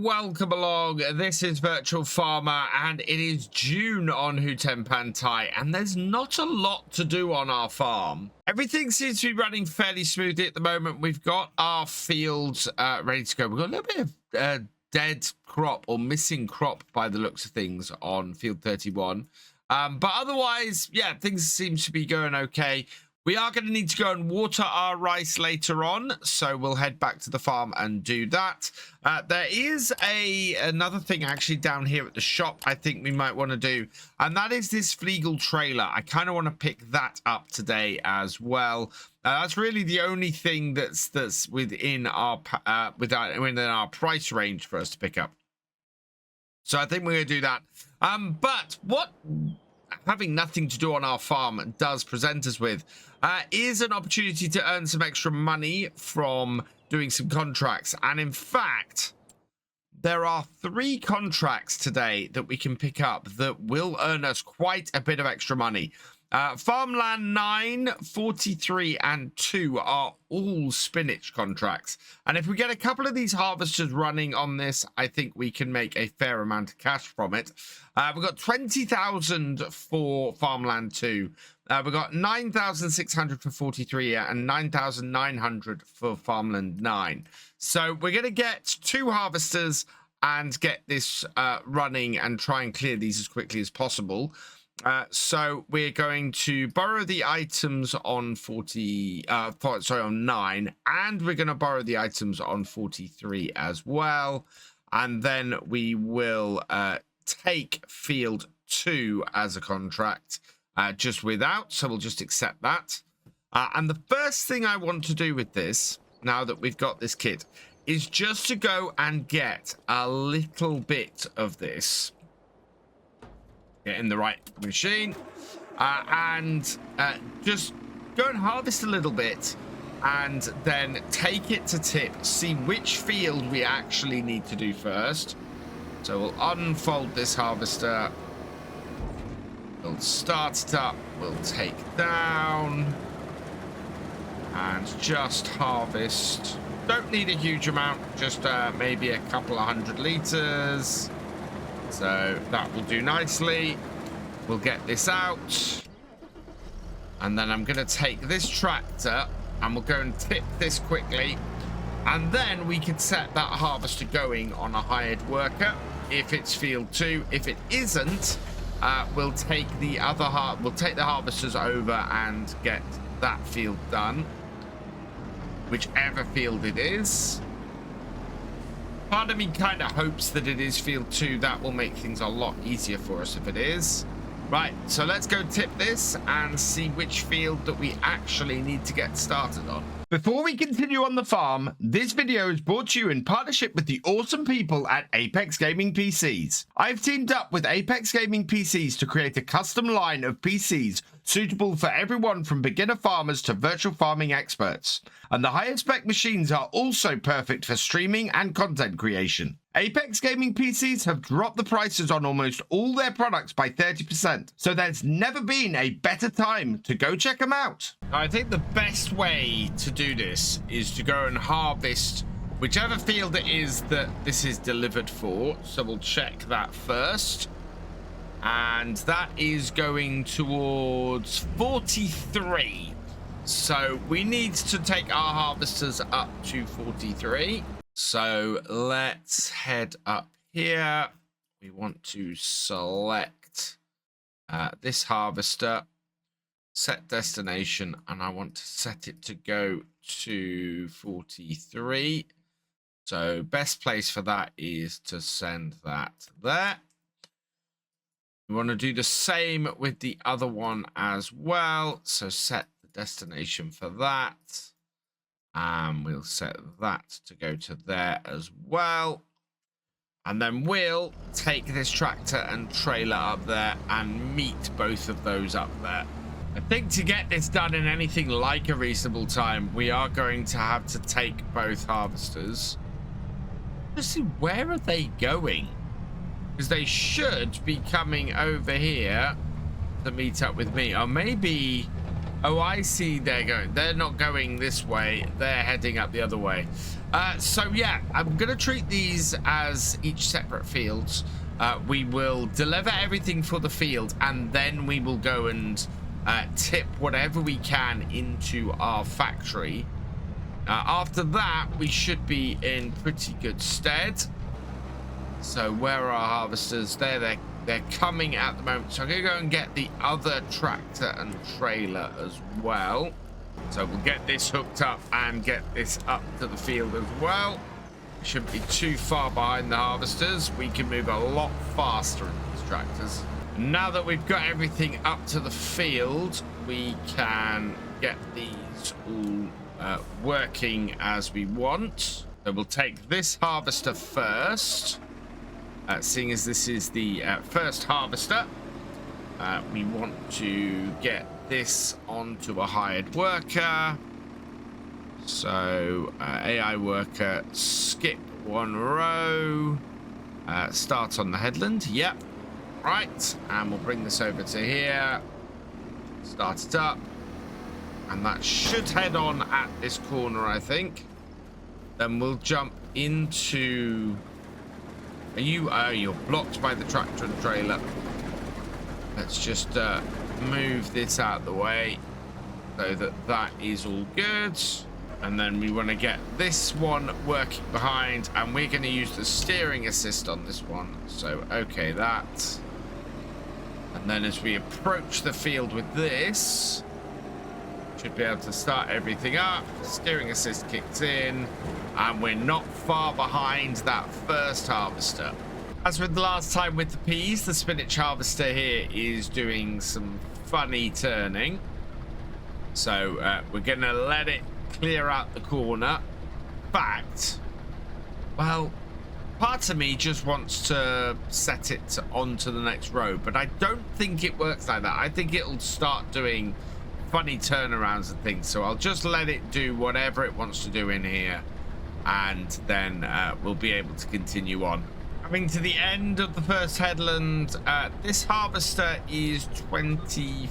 welcome along. This is Virtual Farmer and it is June on Hutan Pantai and there's not a lot to do on our farm. Everything seems to be running fairly smoothly at the moment. We've got our fields ready to go. We've got a little bit of dead crop or missing crop by the looks of things on field 31. But otherwise, yeah, things seem to be going okay. We are going to need to go and water our rice later on, so we'll head back to the farm and do that. There is another thing actually down here at the shop I think we might want to do, and that is this Flegel trailer. I kind of want to pick that up today as well. That's really the only thing that's within our price range for us to pick up. So I think we're going to do that. But what having nothing to do on our farm does present us with is an opportunity to earn some extra money from doing some contracts. And in fact, there are 3 contracts today that we can pick up that will earn us quite a bit of extra money. Farmland 9, 43 and 2 are all spinach contracts, and if we get a couple of these harvesters running on this, I think we can make a fair amount of cash from it. We've got 20,000 for Farmland 2, we've got 9,600 for 43 and 9,900 for Farmland 9. So we're going to get 2 harvesters and get this running and try and clear these as quickly as possible. So we're going to borrow the items on on 9, and we're going to borrow the items on 43 as well, and then we will take field 2 as a contract just without, so we'll just accept that. And the first thing I want to do with this, now that we've got this kit, is just to go and get a little bit of this. Get in the right machine and just go and harvest a little bit and then take it to tip, see which field we actually need to do first. So we'll unfold this harvester, we'll start it up, we'll take down and just harvest. Don't need a huge amount, just maybe a couple of 100 liters. So that will do nicely. We'll get this out. And then I'm going to take this tractor and we'll go and tip this quickly. And then we can set that harvester going on a hired worker if it's field 2. If it isn't, we'll take the harvesters over and get that field done. Whichever field it is. Part of me kind of hopes that it is field 2. That will make things a lot easier for us if it is. Right, so let's go tip this and see which field that we actually need to get started on. Before we continue on the farm, this video is brought to you in partnership with the awesome people at Apex Gaming PCs. I've teamed up with Apex Gaming PCs to create a custom line of PCs suitable for everyone from beginner farmers to virtual farming experts. And the highest spec machines are also perfect for streaming and content creation. Apex Gaming PCs have dropped the prices on almost all their products by 30%, so there's never been a better time to go check them out. I think the best way to do this is to go and harvest whichever field it is that this is delivered for. So we'll check that first. And that is going towards 43. So we need to take our harvesters up to 43. So let's head up here. We want to select this harvester, set destination, and I want to set it to go to 43. So best place for that is to send that there. We want to do the same with the other one as well. So set the destination for that. And we'll set that to go to there as well. And then we'll take this tractor and trailer up there and meet both of those up there. I think to get this done in anything like a reasonable time, we are going to have to take both harvesters. Let's see, where are they going? Because they should be coming over here to meet up with me. Or maybe Oh, I see. They're not going this way. They're heading up the other way. So yeah, I'm gonna treat these as each separate fields. We will deliver everything for the field, and then we will go and tip whatever we can into our factory. After that, we should be in pretty good stead. So where are our harvesters? They're coming at the moment. So I'm gonna go and get the other tractor and trailer as well. So we'll get this hooked up and get this up to the field as well. Shouldn't be too far behind the harvesters. We can move a lot faster in these tractors. Now that we've got everything up to the field, we can get these all working as we want. So we'll take this harvester first. Seeing as this is the first harvester, we want to get this onto a hired worker. So AI worker, skip one row, start on the headland. Yep, right, and we'll bring this over to here, start it up, and that should head on at this corner, I think. Then we'll jump into... you're blocked by the tractor and trailer. Let's just move this out of the way so that is all good. And then we want to get this one working behind, and we're going to use the steering assist on this one. So okay, that. And then as we approach the field with this, should be able to start everything up. The steering assist kicks in, and we're not far behind that first harvester. As with the last time with the peas, the spinach harvester here is doing some funny turning. So we're going to let it clear out the corner. In fact, well, part of me just wants to set it onto the next row, but I don't think it works like that. I think it'll start doing funny turnarounds and things, so I'll just let it do whatever it wants to do in here, and then we'll be able to continue on. Coming to the end of the first headland, this harvester is 25%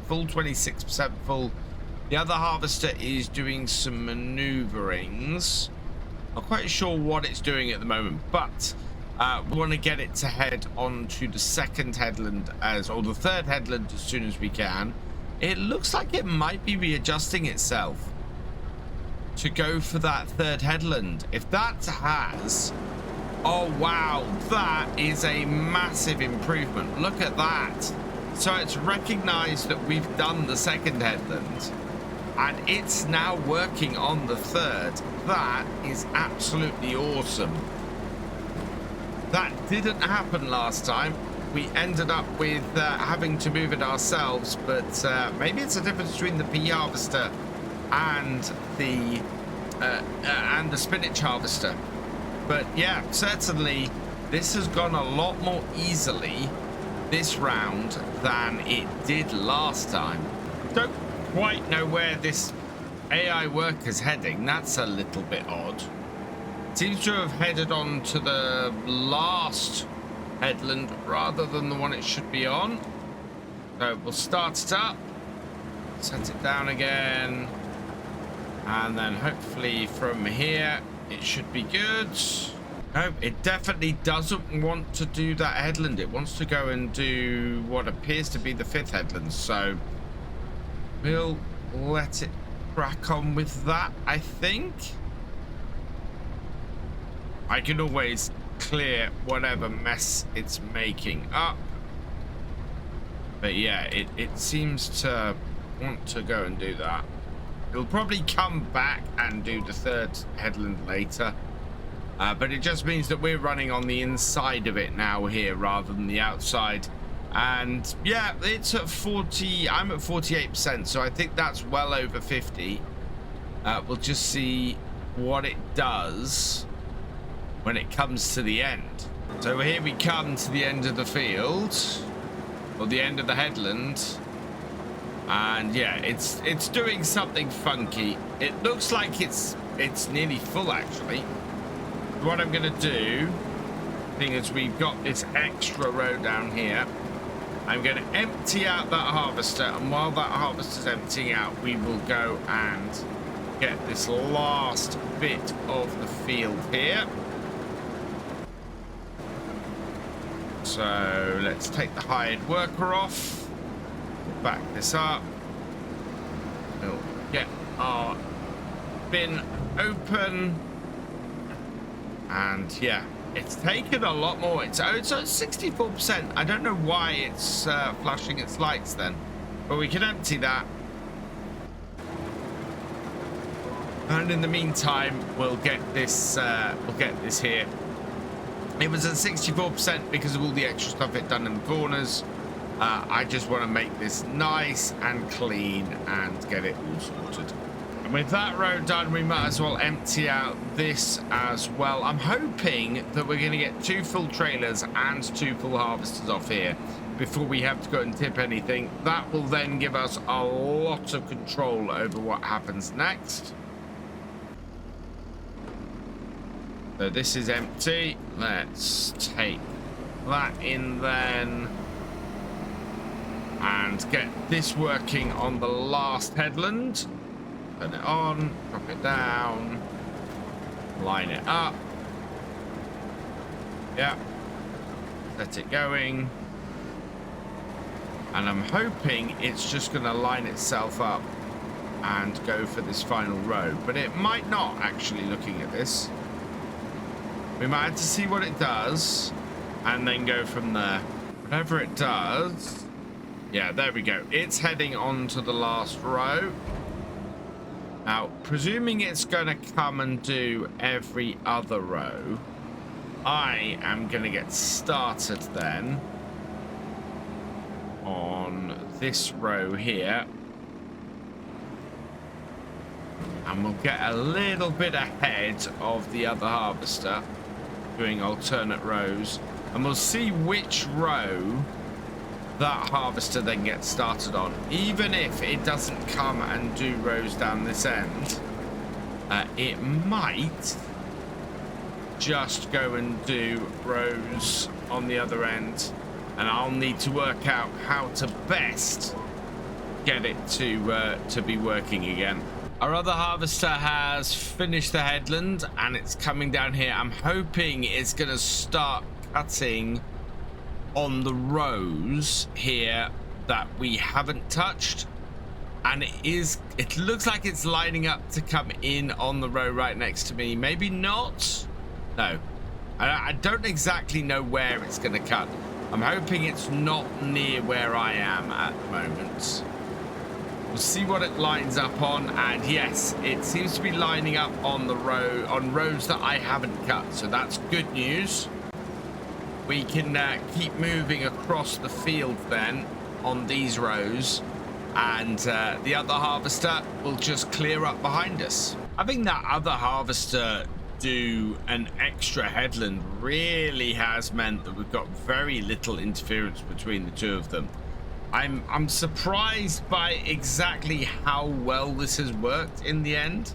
full, 26% full. The other harvester is doing some maneuverings. Not quite sure what it's doing at the moment, but we want to get it to head on to the second headland or the third headland as soon as we can. It looks like it might be readjusting itself to go for that third headland. If that has... oh wow, that is a massive improvement. Look at that. So it's recognized that we've done the second headland, and it's now working on the third. That is absolutely awesome. That didn't happen last time. We ended up with having to move it ourselves, but maybe it's a difference between the pea harvester and the spinach harvester. But yeah, certainly this has gone a lot more easily this round than it did last time. Don't quite know where this AI worker's heading. That's a little bit odd. Seems to have headed on to the last headland rather than the one it should be on. So we'll start it up, set it down again, and then hopefully from here it should be good. No, it definitely doesn't want to do that headland. It wants to go and do what appears to be the fifth headland. So we'll let it crack on with that, I think. I can always clear whatever mess it's making up. But yeah, it seems to want to go and do that. It'll probably come back and do the third headland later. But it just means that we're running on the inside of it now here rather than the outside. And yeah, it's at 40. I'm at 48%, so I think that's well over 50. We'll just see what it does when it comes to the end. So here we come to the end of the field, or the end of the headland. And yeah, it's doing something funky. It looks like it's nearly full actually. What I'm gonna do, thing is we've got this extra row down here, I'm going to empty out that harvester, and while that harvester's emptying out, we will go and get this last bit of the field here. So let's take the hired worker off. We'll back this up. We'll get our bin open. And yeah, it's taken a lot more. It's 64%. I don't know why it's flashing its lights then, but we can empty that. And in the meantime, we'll get this here. It was at 64% because of all the extra stuff it done in the corners. I just want to make this nice and clean and get it all sorted. And with that row done, we might as well empty out this as well. I'm hoping that we're going to get 2 full trailers and 2 full harvesters off here before we have to go and tip anything. That will then give us a lot of control over what happens next. So this is empty. Let's take that in then and get this working on the last headland. Turn it on, drop it down, line it up. Yeah, let it going. And I'm hoping it's just going to line itself up and go for this final row, but it might not actually, looking at this. We might have to see what it does and then go from there. Whatever it does. Yeah, there we go. It's heading on to the last row. Now, presuming it's going to come and do every other row, I am going to get started then on this row here. And we'll get a little bit ahead of the other harvester, doing alternate rows, and we'll see which row that harvester then gets started on. Even if it doesn't come and do rows down this end, it might just go and do rows on the other end, and I'll need to work out how to best get it to be working again. Our other harvester has finished the headland and it's coming down here. I'm hoping it's going to start cutting on the rows here that we haven't touched, and it looks like it's lining up to come in on the row right next to me. Maybe not. No, I don't exactly know where it's going to cut. I'm hoping it's not near where I am at the moment. We'll see what it lines up on, and yes, it seems to be lining up on the row, on rows that I haven't cut, so that's good news. We can keep moving across the field then on these rows, and the other harvester will just clear up behind us. Having that other harvester do an extra headland really has meant that we've got very little interference between the two of them. I'm surprised by exactly how well this has worked in the end.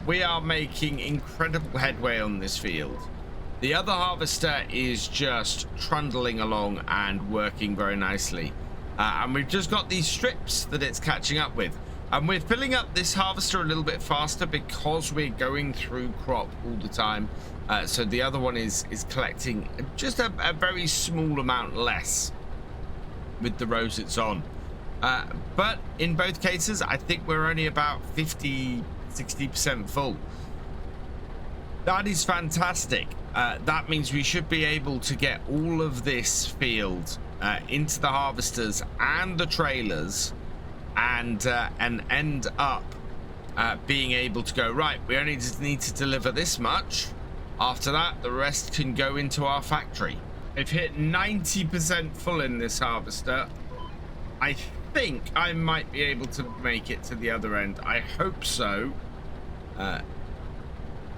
We are making incredible headway on this field. The other harvester is just trundling along and working very nicely. And we've just got these strips that it's catching up with. And we're filling up this harvester a little bit faster because we're going through crop all the time. So the other one is collecting just a very small amount less with the rows it's on. But in both cases, I think we're only about 50-60% full. That is fantastic. That means we should be able to get all of this field into the harvesters and the trailers, and end up being able to go, right, we only just need to deliver this much. After that, the rest can go into our factory. I've hit 90% full in this harvester. I think I might be able to make it to the other end. I hope so.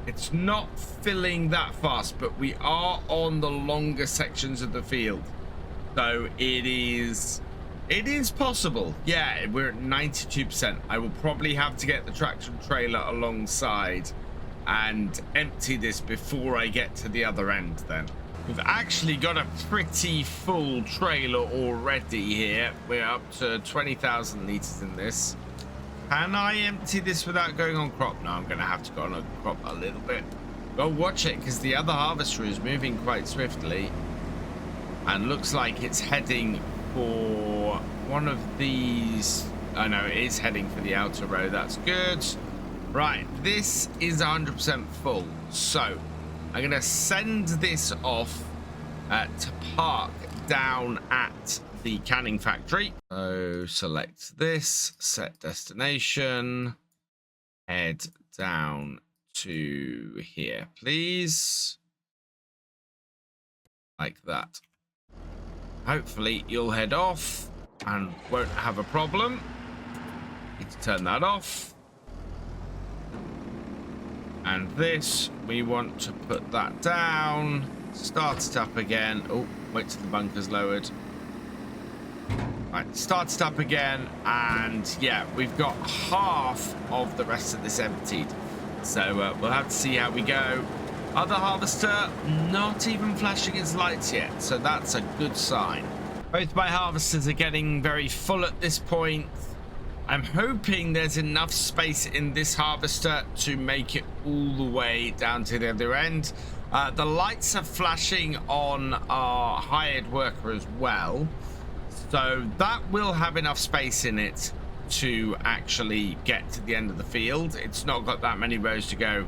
It's not filling that fast, but we are on the longer sections of the field. So it is possible. Yeah, we're at 92%. I will probably have to get the tractor trailer alongside and empty this before I get to the other end then. We've actually got a pretty full trailer already here. We're up to 20,000 litres in this. Can I empty this without going on crop? No, I'm going to have to go on a crop a little bit. Go watch it, because the other harvester is moving quite swiftly. And looks like it's heading for one of these. I know it is heading for the outer row. That's good. Right, this is 100% full. So I'm going to send this off to park down at the canning factory. So select this, set destination, head down to here, please. Like that. Hopefully you'll head off and won't have a problem. Need to turn that off. And this, we want to put that down, start it up again. Oh, wait till the bunker's lowered. Right, start it up again, and yeah, we've got half of the rest of this emptied. So we'll have to see how we go. Other harvester, not even flashing its lights yet, so that's a good sign. Both my harvesters are getting very full at this point. I'm hoping there's enough space in this harvester to make it all the way down to the other end. The lights are flashing on our hired worker as well, so that will have enough space in it to actually get to the end of the field. It's not got that many rows to go.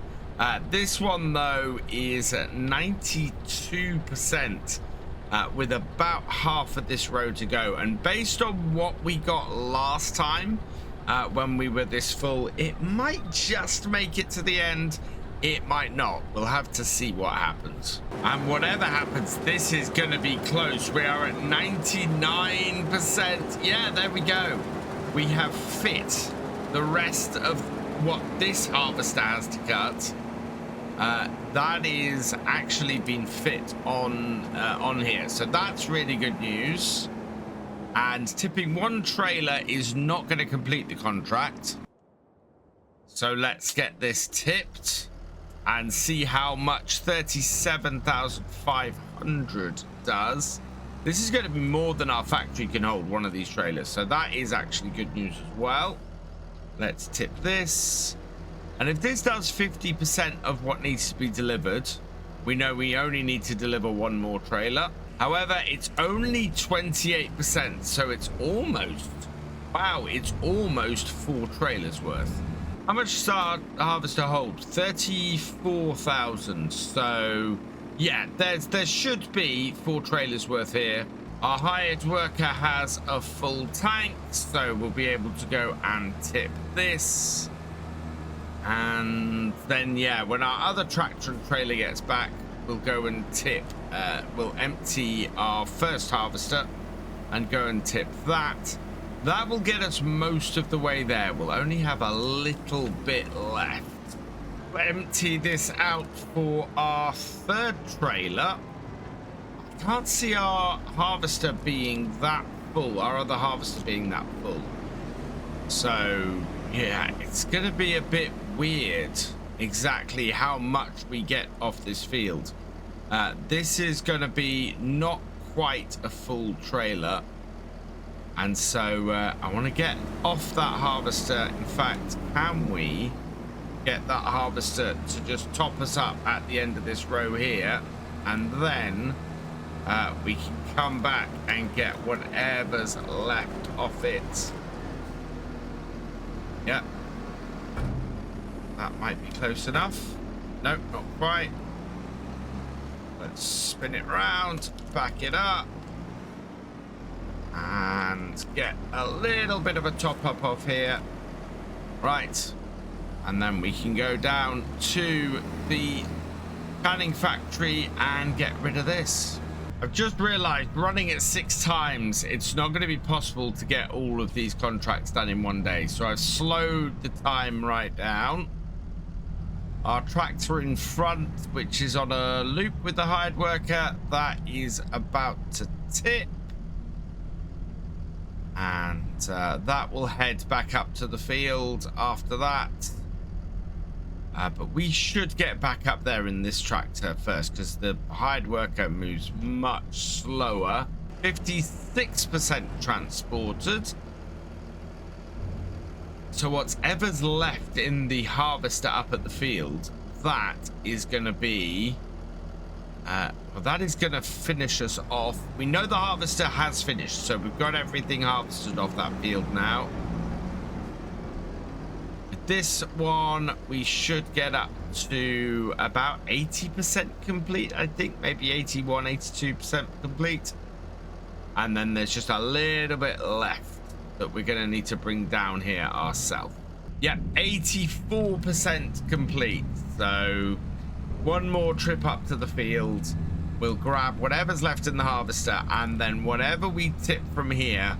This one though is at 92%. With about half of this row to go, and based on what we got last time when we were this full, it might just make it to the end. It might not. We'll have to see what happens, and whatever happens, this is going to be close. We are at 99%. Yeah, there we go. We have fit the rest of what this harvester has to cut. That is actually been fit on here, so that's really good news. And tipping one trailer is not going to complete the contract, so let's get this tipped and see how much 37,500 does. This is going to be more than our factory can hold, one of these trailers, so that is actually good news as well. Let's tip this. And if this does 50% of what needs to be delivered, we know we only need to deliver one more trailer. However, it's only 28%, so it's almost, wow, it's almost 4 trailers worth. How much does our harvester hold? 34,000. So yeah, there should be 4 trailers worth here. Our hired worker has a full tank, so we'll be able to go and tip this. And then, yeah, when our other tractor and trailer gets back, we'll go and tip, we'll empty our first harvester and go and tip that. That will get us most of the way there. We'll only have a little bit left. We'll empty this out for our third trailer. I can't see our harvester being that full, our other harvester being that full. So yeah, it's gonna be a bit weird exactly how much we get off this field. This is gonna be not quite a full trailer, and so I want to get off that harvester. In fact, can we get that harvester to just top us up at the end of this row here, and then we can come back and get whatever's left off it. Yep. That might be close enough. Nope, not quite. Let's spin it round, back it up, and get a little bit of a top up off here. Right. And then we can go down to the canning factory and get rid of this. I've just realized running it 6 times, it's not going to be possible to get all of these contracts done in one day. So I've slowed the time right down. Our tractor in front, which is on a loop with the hired worker, that is about to tip. And that will head back up to the field after that. But we should get back up there in this tractor first, because the hired worker moves much slower. 56% transported. So whatever's left in the harvester up at the field, that is going to be... well, that is going to finish us off. We know the harvester has finished, so we've got everything harvested off that field now. This one, we should get up to about 80% complete, I think. Maybe 81, 82% complete. And then there's just a little bit left that we're going to need to bring down here ourselves. Yeah, 84% complete. So one more trip up to the field. We'll grab whatever's left in the harvester. And then whatever we tip from here...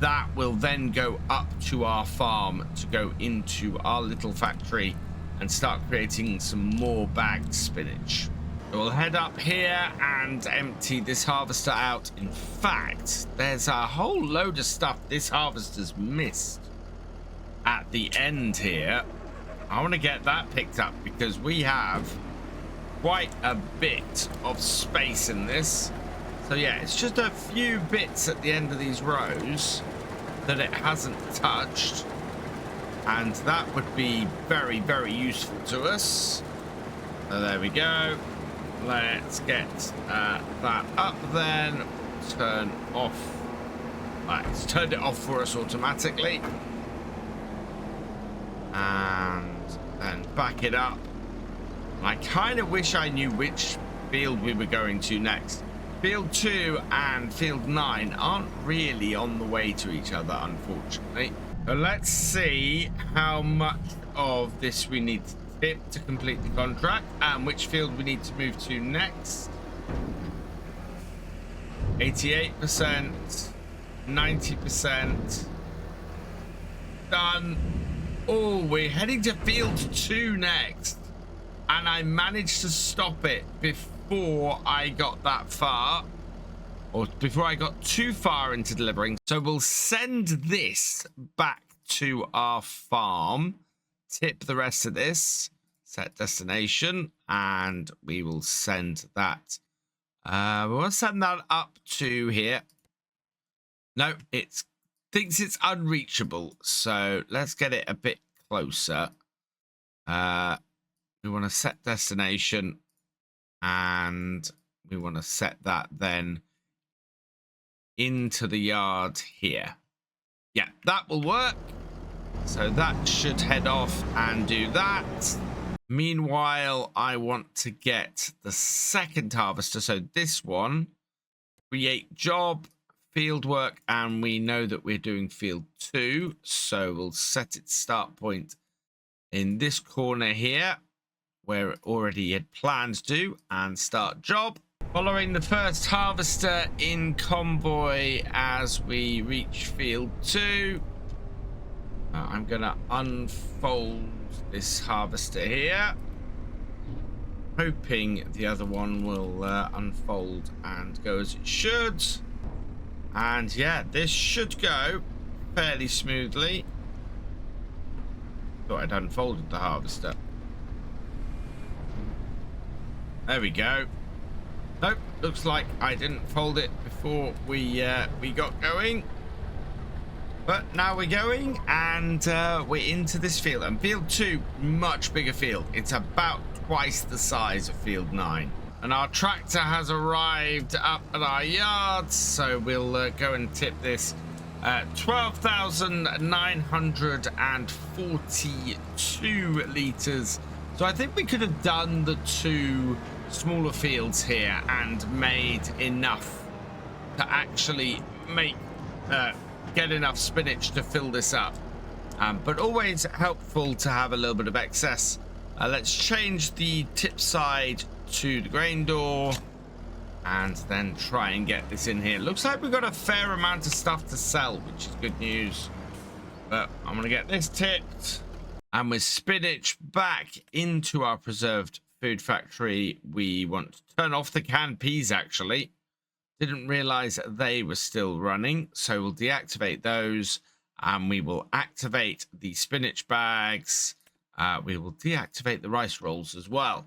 that will then go up to our farm to go into our little factory and start creating some more bagged spinach. So we'll head up here and empty this harvester out. In fact, there's a whole load of stuff this harvester's missed at the end here. I want to get that picked up because we have quite a bit of space in this. So yeah, it's just a few bits at the end of these rows that it hasn't touched, and that would be very, very useful to us. So there we go. Let's get that up then. Turn off. Right, it's turned it off for us automatically. And then back it up. I kind of wish I knew which field we were going to next. Field 2 and Field 9 aren't really on the way to each other, unfortunately. So let's see how much of this we need to tip to complete the contract and which field we need to move to next. 88%, 90%. Done. Oh, we're heading to Field 2 next. And I managed to stop it before I got that far, or before I got too far into delivering. So we'll send this back to our farm, tip the rest of this, set destination, and we will send that. We'll send that up to here. No, it thinks it's unreachable, so let's get it a bit closer. We want to set destination, and we want to set that then into the yard here. Yeah, that will work. So that should head off and do that. Meanwhile, I want to get the second harvester. So this one, create job, field work, and we know that we're doing field 2. So we'll set its start point in this corner here, where it already had planned to, and start job. Following the first harvester in convoy as we reach field 2. I'm going to unfold this harvester here, hoping the other one will unfold and go as it should. And yeah, this should go fairly smoothly. Thought I'd unfolded the harvester. There we go. Nope, looks like I didn't fold it before we got going. But now we're going, and we're into this field. And field 2, much bigger field. It's about twice the size of field 9. And our tractor has arrived up at our yard, so we'll go and tip this. 12,942 litres. So I think we could have done the 2 smaller fields here and made enough to actually make get enough spinach to fill this up, but always helpful to have a little bit of excess. Let's change the tip side to the grain door and then try and get this in here. Looks like we've got a fair amount of stuff to sell, which is good news. But I'm gonna get this tipped, and with spinach back into our preserved food factory, we want to turn off the canned peas. Actually, didn't realize they were still running, so we'll deactivate those, and we will activate the spinach bags. we will deactivate the rice rolls as well.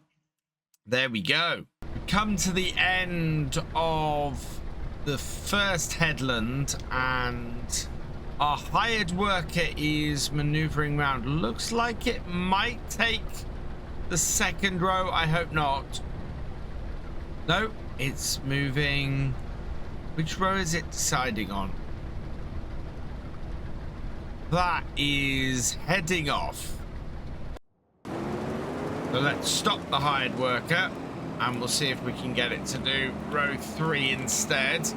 There we go. We come to the end of the first headland, and our hired worker is maneuvering around. Looks like it might take the second row. I hope not. No, it's moving. Which row is it deciding on? That is heading off. So let's stop the hired worker and we'll see if we can get it to do row 3 instead.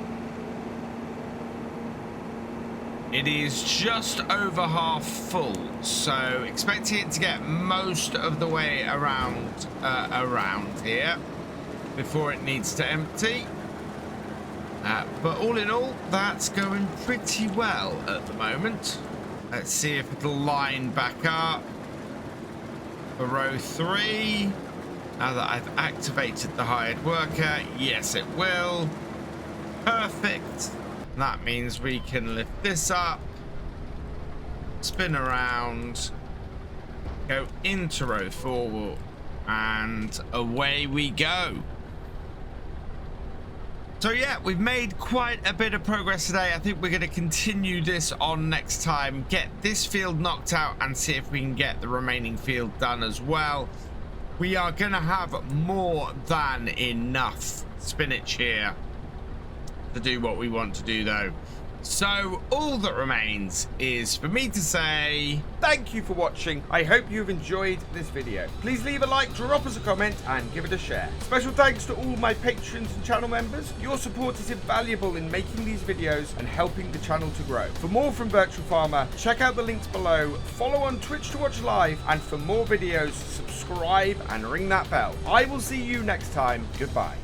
It is just over half full, so expecting it to get most of the way around here before it needs to empty. But all in all, that's going pretty well at the moment. Let's see if it'll line back up for row 3. Now that I've activated the hired worker, yes it will. Perfect. That means we can lift this up, spin around, go into row 4, and away we go. So yeah, we've made quite a bit of progress today. I think we're going to continue this on next time, get this field knocked out and see if we can get the remaining field done as well. We are going to have more than enough spinach here to do what we want to do though. So all that remains is for me to say thank you for watching. I hope you've enjoyed this video. Please leave a like, drop us a comment and give it a share. Special thanks to all my patrons and channel members. Your support is invaluable in making these videos and helping the channel to grow. For more from Virtual Farmer, check out the links below, follow on Twitch to watch live, and for more videos, subscribe and ring that bell. I will see you next time. Goodbye.